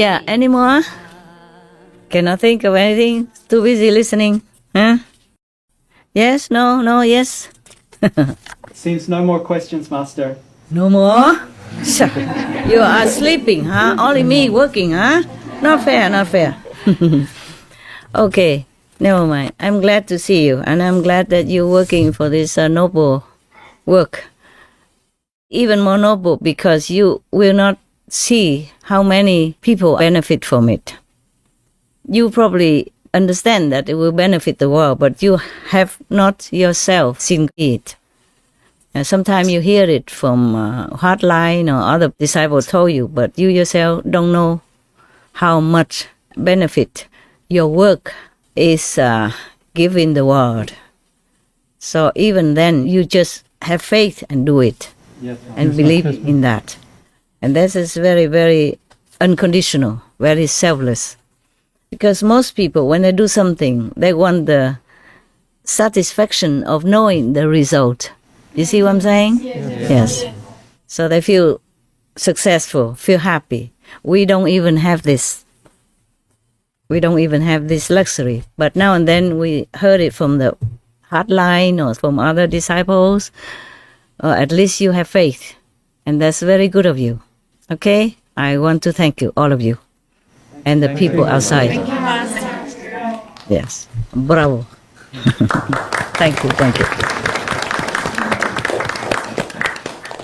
Yeah, any more? Cannot think of anything? Too busy listening? Huh? Yes, no, yes? Seems no more questions, Master. No more? You are sleeping, huh? Only me working, huh? Not fair, not fair. Okay, never mind. I'm glad to see you, and I'm glad that you're working for this noble work. Even more noble because you will not see how many people benefit from it. You probably understand that it will benefit the world, but you have not yourself seen it. Sometimes you hear it from hotline or other disciples told you, but you yourself don't know how much benefit your work is giving the world. So even then, you just have faith and do it, and believe in that. And this is very, very unconditional, very selfless. Because most people, when they do something, they want the satisfaction of knowing the result. You see what I'm saying? Yes. So they feel successful, feel happy. We don't even have this. We don't even have this luxury. But now and then we heard it from the hotline or from other disciples. Or at least you have faith. And that's very good of you. Okay? I want to thank you, all of you. And the people outside. Yes. Bravo. Thank you.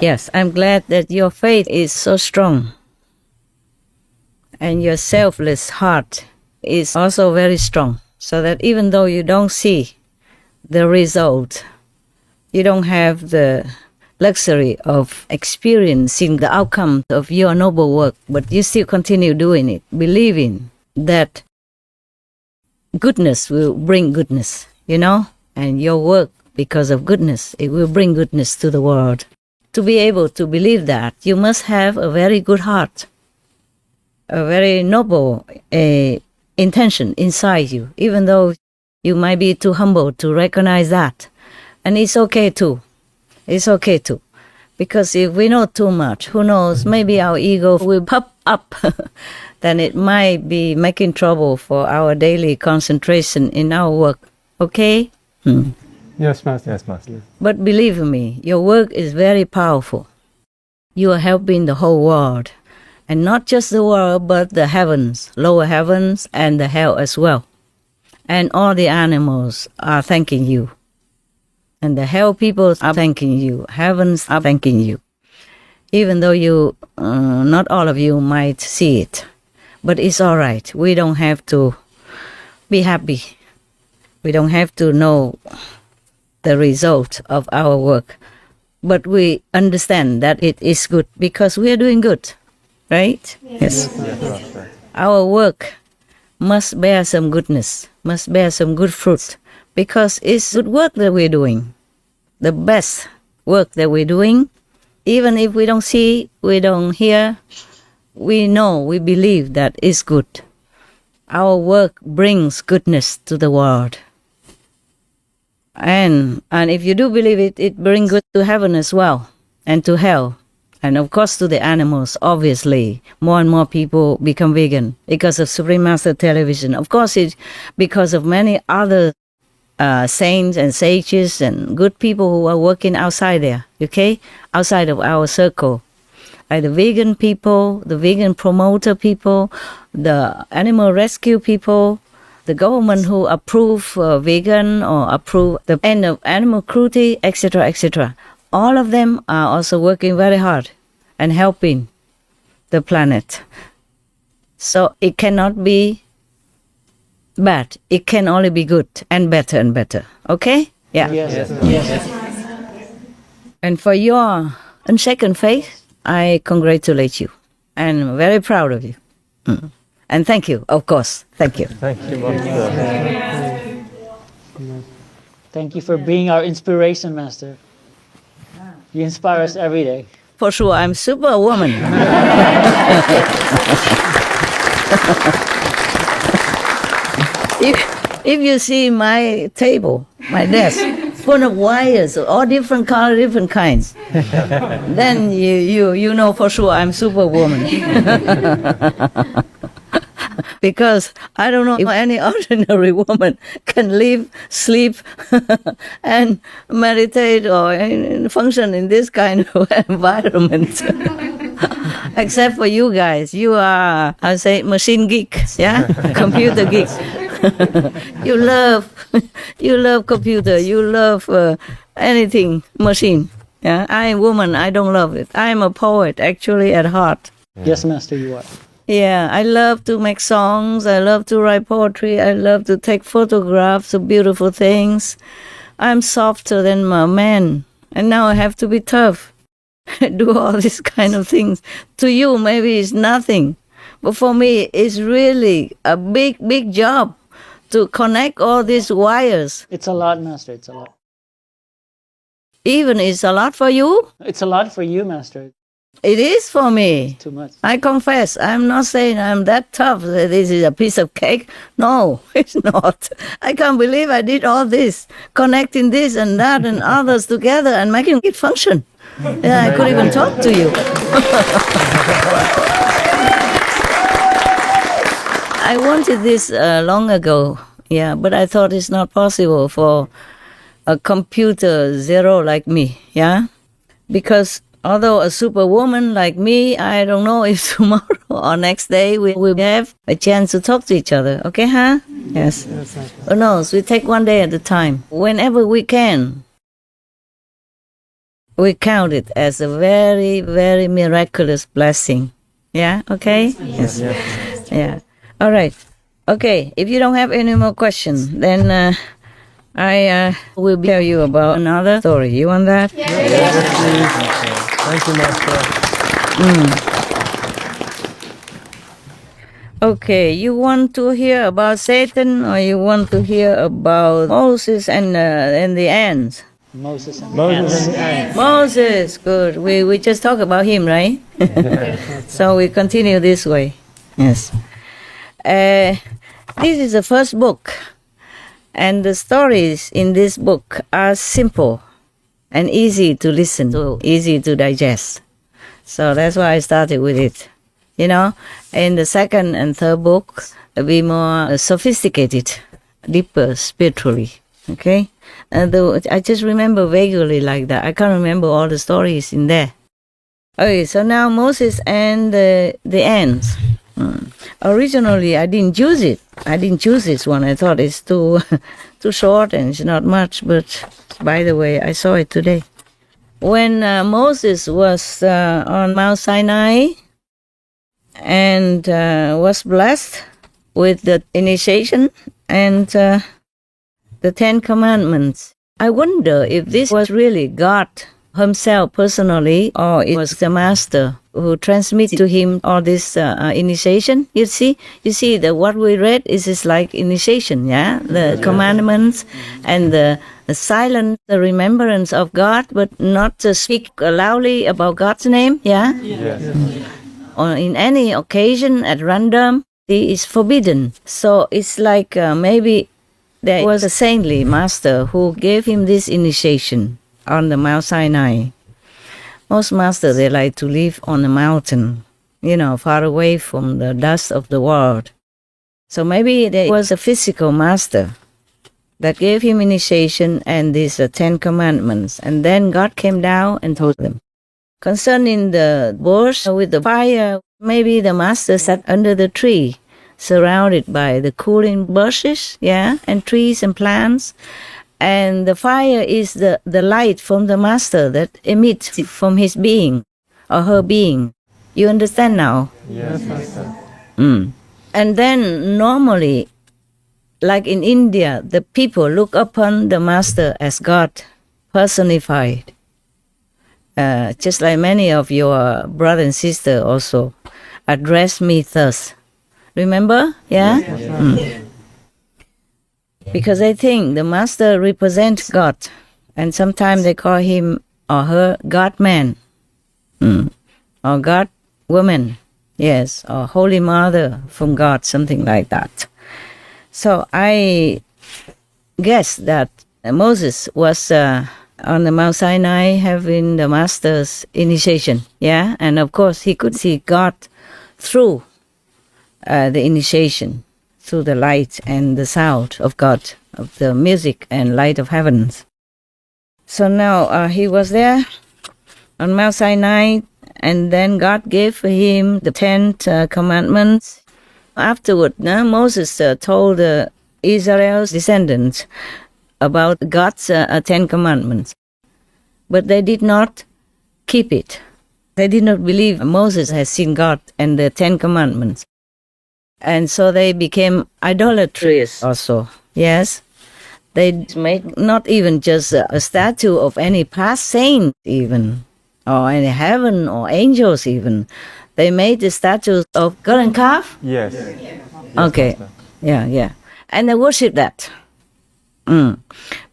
Yes, I'm glad that your faith is so strong. And your selfless heart is also very strong. So that even though you don't see the result, you don't have the luxury of experiencing the outcome of your noble work, but you still continue doing it, believing that goodness will bring goodness, and your work, because of goodness, it will bring goodness to the world. To be able to believe that, you must have a very good heart, a very noble intention inside you, even though you might be too humble to recognize that. And it's okay too. It's okay too. Because if we know too much, who knows, maybe our ego will pop up. Then it might be making trouble for our daily concentration in our work. Okay? Yes, Master. Yes, Master. But believe me, your work is very powerful. You are helping the whole world. And not just the world, but the heavens, lower heavens, and the hell as well. And all the animals are thanking you. And the hell people are thanking you. Heavens are thanking you. Even though not all of you might see it. But it's all right. We don't have to be happy. We don't have to know the result of our work. But we understand that it is good because we are doing good. Right? Yes. Our work must bear some goodness, must bear some good fruit. Because it's good work that we're doing. The best work that we're doing. Even if we don't see, we don't hear, we know, we believe that it's good. Our work brings goodness to the world. And if you do believe it, it brings good to heaven as well, and to hell. And of course to the animals, obviously. More and more people become vegan because of Supreme Master Television. Of course, it's because of many other saints and sages and good people who are working outside there, okay? Outside of our circle. Like the vegan people, the vegan promoter people, the animal rescue people, the government who approve vegan or approve the end of animal cruelty, etc., etc. All of them are also working very hard and helping the planet. So it cannot be bad. It can only be good and better and better. Okay? Yeah. Yes. And for your unshaken faith, I congratulate you. And I'm very proud of you. And thank you, of course. Thank you. Thank you, Master. Thank you for being our inspiration, Master. You inspire us every day. For sure, I'm superwoman. If you see my table, my desk, full of wires, all different colors, different kinds, then you know for sure I'm superwoman. because I don't know if any ordinary woman can live, sleep, and meditate or function in this kind of environment. Except for you guys. You are, I say, machine geeks, yeah? Computer geeks. you love computer, you love anything machine. Yeah, I am woman, I don't love it. I am a poet, actually, at heart. Yes, Master, you are. Yeah, I love to make songs, I love to write poetry, I love to take photographs of beautiful things. I'm softer than my man, and now I have to be tough. Do all these kind of things. To you, maybe it's nothing, but for me, it's really a big, big job to connect all these wires. It's a lot, Master, it's a lot. Even it's a lot for you? It's a lot for you, Master. It is for me. Too much. I confess, I'm not saying I'm that tough, that this is a piece of cake. No, it's not. I can't believe I did all this, connecting this and that and others together and making it function. Yeah, I could even talk to you. I wanted this long ago, yeah, but I thought it's not possible for a computer zero like me, yeah? Because although a superwoman like me, I don't know if tomorrow or next day we will have a chance to talk to each other, okay, huh? Yes. Who knows, we take one day at a time. Whenever we can, we count it as a very, very miraculous blessing. Yeah, okay? Yes. Yeah. All right. Okay, if you don't have any more questions, then I will tell you about another story. You want that? Thank you, Master. Okay, you want to hear about Satan or you want to hear about Moses and the ants? Moses and Moses, good. We just talked about him, right? So we continue this way. Yes. This is the first book. And the stories in this book are simple and easy to listen to, easy to digest. So that's why I started with it. You know, in the second and third book, it'll be more sophisticated, deeper spiritually. Okay? I just remember vaguely like that. I can't remember all the stories in there. Okay, so now Moses and the ants. Originally, I didn't choose it. I didn't choose this one. I thought it's too short and it's not much. But by the way, I saw it today. When Moses was on Mount Sinai and was blessed with the initiation and the 10 Commandments, I wonder if this was really God himself personally, or it was the master who transmitted to him all this initiation. You see that what we read is like initiation, yeah, the commandments and the silent, the remembrance of God, but not to speak loudly about God's name, yeah. Or in any occasion at random, it is forbidden. So it's like maybe there was a saintly master who gave him this initiation on the Mount Sinai. Most masters, they like to live on a mountain, you know, far away from the dust of the world. So maybe there was a physical master that gave him initiation and these 10 Commandments. And then God came down and told them. Concerning the bush with the fire, maybe the master sat under the tree, surrounded by the cooling bushes, yeah, and trees and plants. And the fire is the light from the master that emits from his being or her being. You understand now? Yes, Master. And then normally, like in India, the people look upon the master as God personified. Just like many of your brother and sister also address me thus. Remember? Yeah? Yes. Because they think the master represents God, and sometimes they call him or her God-man, or God-woman, yes, or Holy Mother from God, something like that. So I guess that Moses was on the Mount Sinai having the master's initiation, yeah, and of course he could see God through the initiation through the light and the sound of God, of the music and light of heavens. So now he was there on Mount Sinai, and then God gave him the 10 commandments. Afterward, Moses told Israel's descendants about God's 10 commandments, but they did not keep it. They did not believe Moses had seen God and the 10 commandments. And so they became idolatrous also. Yes. They made not even just a statue of any past saint even, or any heaven or angels even. They made the statues of golden calf. Yes. Okay. Yeah. And they worship that.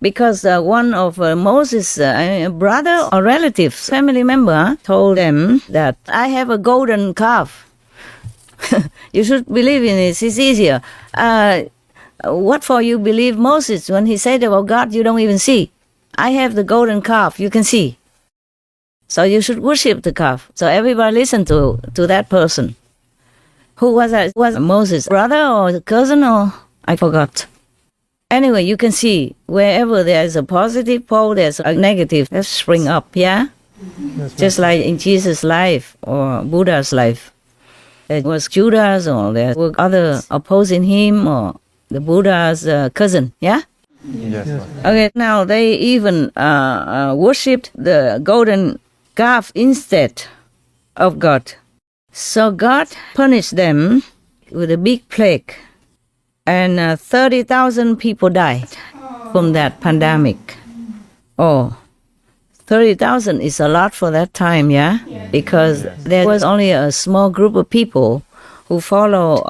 Because one of Moses' brother or relatives, family member, told them that I have a golden calf. You should believe in it. It's easier. What for you believe Moses when he said about God you don't even see? I have the golden calf you can see. So you should worship the calf. So everybody listened to that person. Who was that? Was Moses' brother or cousin or I forgot. Anyway, you can see wherever there is a positive pole, there's a negative that spring up, yeah? Yes, Just like in Jesus' life or Buddha's life. There was Judas or there were other opposing him or the Buddha's cousin, yeah? Yes. Okay, now they even worshipped the golden calf instead of God. So God punished them with a big plague. And 30,000 people died from that pandemic. Oh, 30,000 is a lot for that time, yeah? Because there was only a small group of people who follow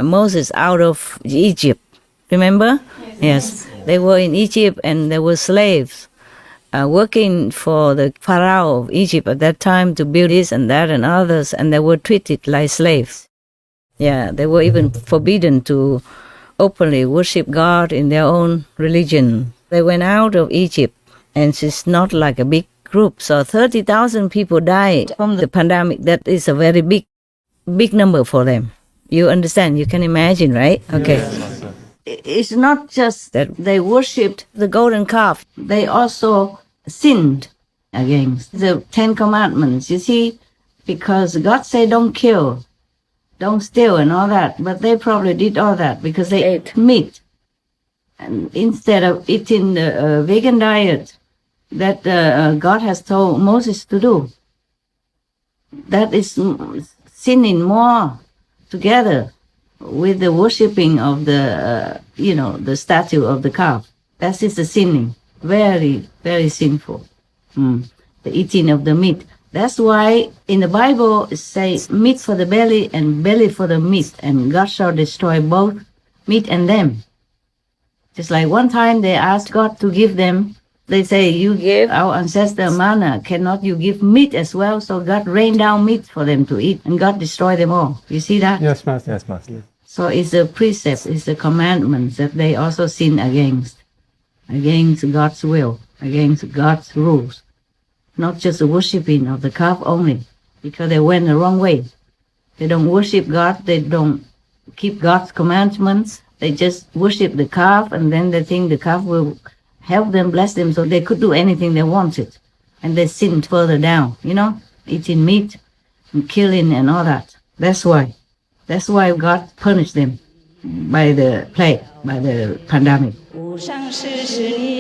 Moses out of Egypt. Remember? Yes. They were in Egypt and they were slaves working for the Pharaoh of Egypt at that time to build this and that and others, and they were treated like slaves. Yeah, they were even forbidden to openly worship God in their own religion. They went out of Egypt, and it's not like a big group. So 30,000 people died from the pandemic. That is a very big number for them. You understand? You can imagine, right? Okay. It's not just that they worshipped the golden calf. They also sinned against the 10 commandments. You see, because God said don't kill, don't steal and all that, but they probably did all that because they ate meat. And instead of eating the vegan diet that God has told Moses to do, that is sinning more together with the worshipping of the, the statue of the calf. That is the sinning. Very, very sinful. The eating of the meat. That's why in the Bible it says meat for the belly and belly for the meat, and God shall destroy both meat and them. Just like one time they asked God to give them, they say, you gave our ancestor manna, cannot you give meat as well? So God rained down meat for them to eat, and God destroyed them all. You see that? Yes, Master. Yes, Master. So it's a precept, it's a commandment that they also sin against God's will, against God's rules. Not just the worshipping of the calf only, because they went the wrong way. They don't worship God, they don't keep God's commandments, they just worship the calf, and then they think the calf will help them, bless them, so they could do anything they wanted. And they sinned further down, eating meat and killing and all that. That's why God punished them by the plague, by the pandemic.